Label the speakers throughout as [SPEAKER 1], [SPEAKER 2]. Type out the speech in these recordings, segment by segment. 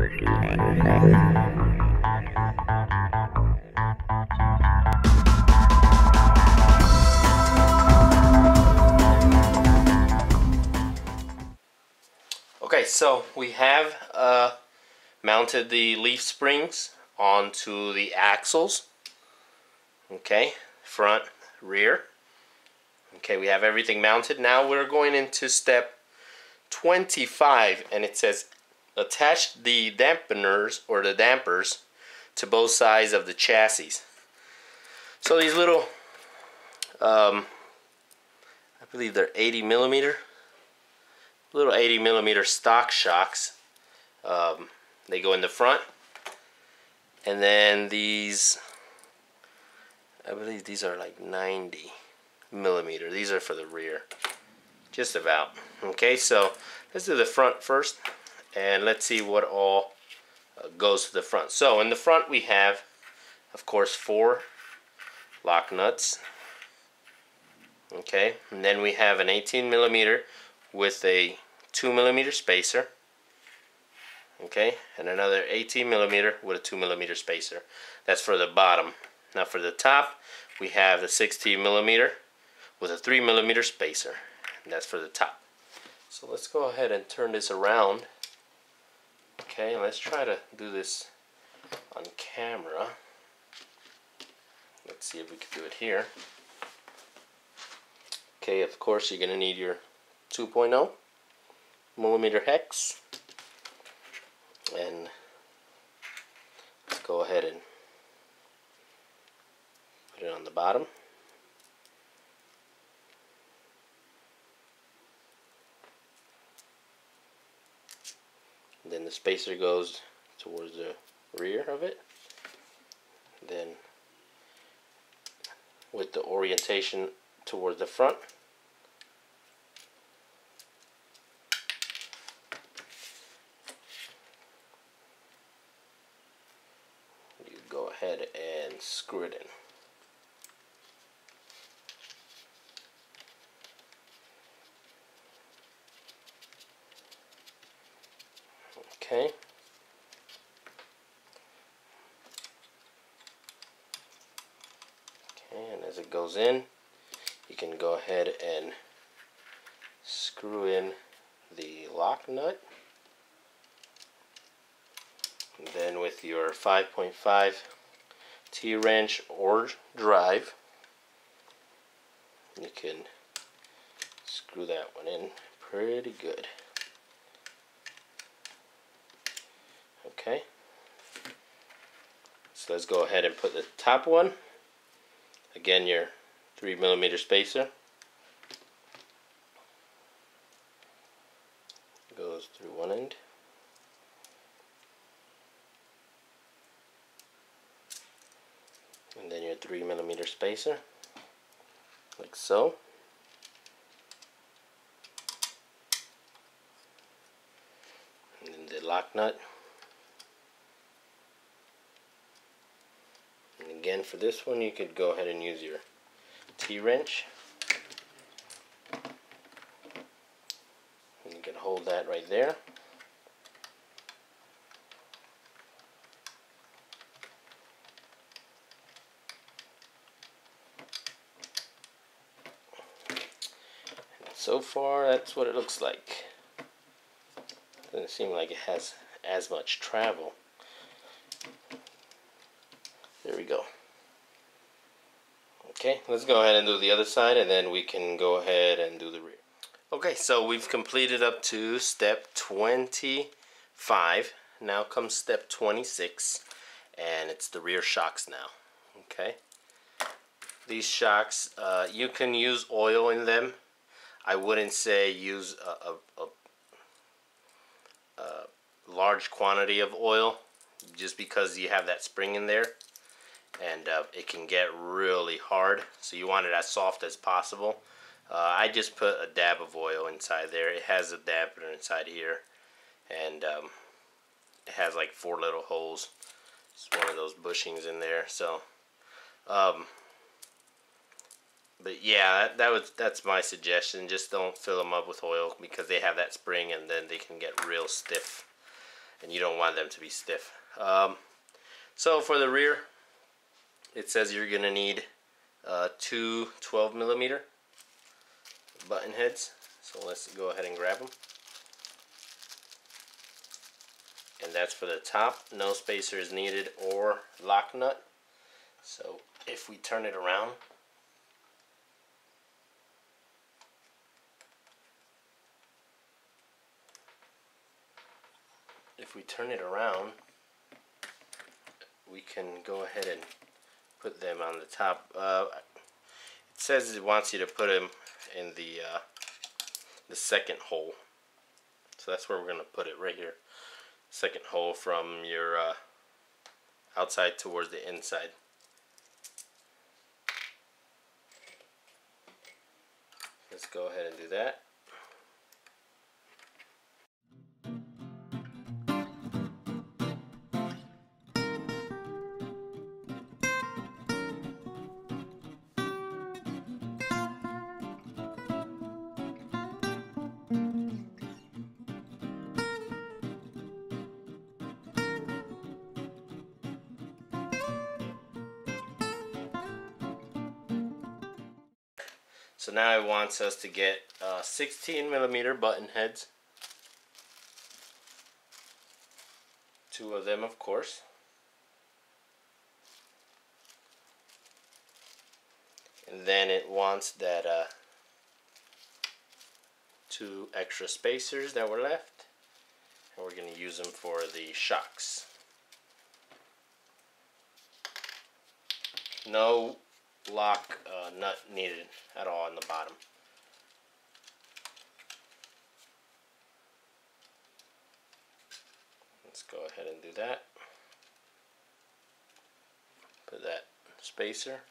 [SPEAKER 1] Okay, so we have mounted the leaf springs onto the axles. Okay, front, rear. Okay, we have everything mounted. Now we're going into step 25, and it says attach the dampeners or the dampers to both sides of the chassis. So these little, I believe they're 80 millimeter. Little 80 millimeter stock shocks. They go in the front, and then these, I believe these are like 90 millimeter. These are for the rear, just about. Okay, so let's do the front first, and let's see what all goes to the front. So in the front we have, of course, 4 lock nuts. Okay, and then we have an 18 millimeter with a 2 millimeter spacer. Okay, and another 18 millimeter with a 2 millimeter spacer. That's for the bottom. Now for the top, we have the 16 millimeter with a 3 millimeter spacer, and that's for the top. So let's go ahead and turn this around. Okay, let's try to do this on camera. Let's see if we can do it here. Okay, of course you're gonna need your 2.0 millimeter hex, and let's go ahead and put it on the bottom. And then the spacer goes towards the rear of it. Then with the orientation towards the front, you go ahead and screw it in. Okay. Okay, and as it goes in, you can go ahead and screw in the lock nut. And then with your 5.5 T-wrench or drive, you can screw that one in pretty good. Okay, so let's go ahead and put the top one. Again, your 3 millimeter spacer goes through one end. And then your 3 millimeter spacer, like so. And then the lock nut. And again, for this one, you could go ahead and use your T-wrench. And you can hold that right there. So far, that's what it looks like. Doesn't seem like it has as much travel. There we go. Okay, let's go ahead and do the other side, and then we can go ahead and do the rear. Okay, so we've completed up to step 25. Now comes step 26, and it's the rear shocks now. Okay, these shocks, you can use oil in them. I wouldn't say use a large quantity of oil, just because you have that spring in there, and it can get really hard, so you want it as soft as possible. I just put a dab of oil inside there. It has a dampener inside here, and it has like 4 little holes. It's one of those bushings in there. So but yeah, that's my suggestion. Just don't fill them up with oil, because they have that spring and then they can get real stiff. and you don't want them to be stiff. So for the rear, it says you're gonna need two 12mm button heads. So let's go ahead and grab them. And that's for the top. No spacer is needed or lock nut. So if we turn it around, we can go ahead and put them on the top. It says it wants you to put them in the second hole. So that's where we're going to put it, right here. Second hole from your outside towards the inside. Let's go ahead and do that. So now it wants us to get 16mm button heads. 2 of them, of course. And then it wants that 2 extra spacers that were left. And we're going to use them for the shocks. No lock nut needed at all on the bottom. Let's go ahead and do that. Put that spacer.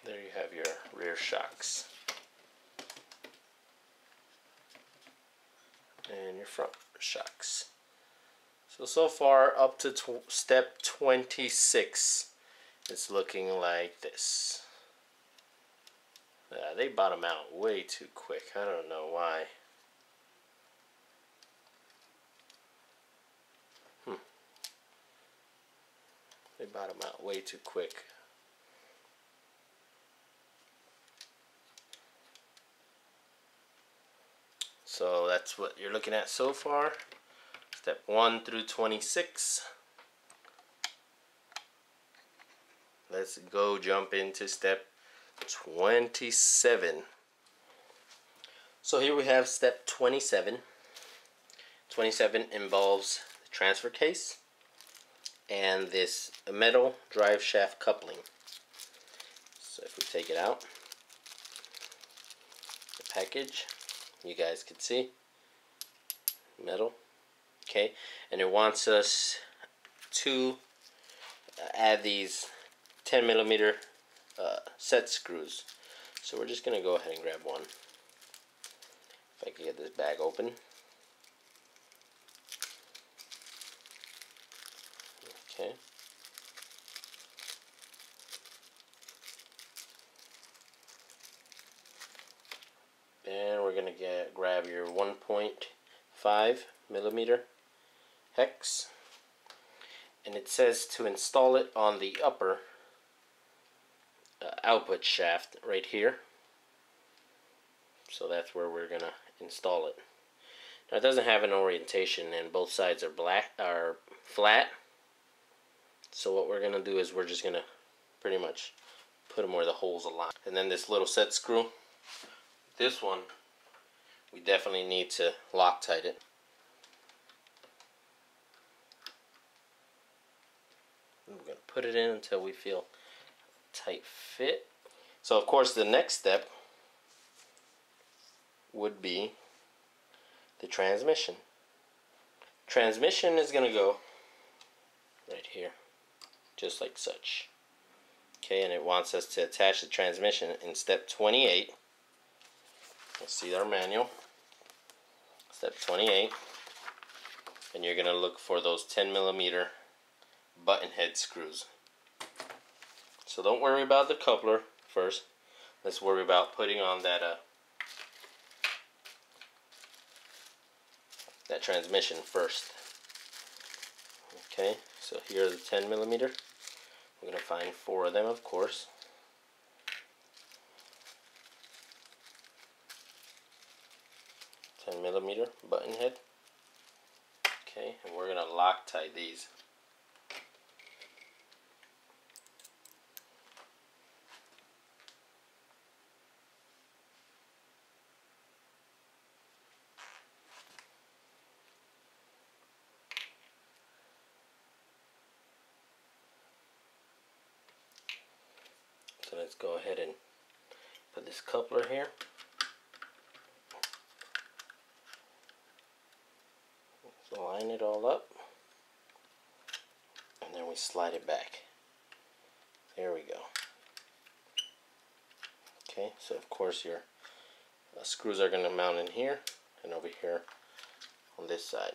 [SPEAKER 1] There you have your rear shocks. And your front shocks. So far up to step 26, it's looking like this. They bottom out way too quick. I don't know why. They bottom out way too quick. So that's what you're looking at so far. Step 1 through 26. Let's go jump into step 27. So here we have step 27. 27 involves the transfer case and this metal drive shaft coupling. So if we take it out, the package, you guys can see metal. Okay, and it wants us to add these 10mm set screws. So we're just gonna go ahead and grab one. If I can get this bag open. Okay. And we're gonna grab your 1.5mm hex, and it says to install it on the upper output shaft right here. So that's where we're gonna install it. Now it doesn't have an orientation, and both sides are flat. So what we're gonna do is we're just gonna pretty much put them where the holes align. And then this little set screw, this one, we definitely need to Loctite it. And we're gonna put it in until we feel tight fit. So of course the next step would be the transmission. Transmission is gonna go right here, just like such. Okay, and it wants us to attach the transmission in step 28. see our manual, step 28, and you're going to look for those 10mm button head screws. So don't worry about the coupler first. Let's worry about putting on that that transmission first. Okay, so here are the 10mm. I'm going to find 4 of them, of course. $10mm button head. Okay, and we're going to Loctite these. So let's go ahead and put this coupler here. So line it all up, and then we slide it back. There we go. Okay, so of course your screws are going to mount in here and over here on this side.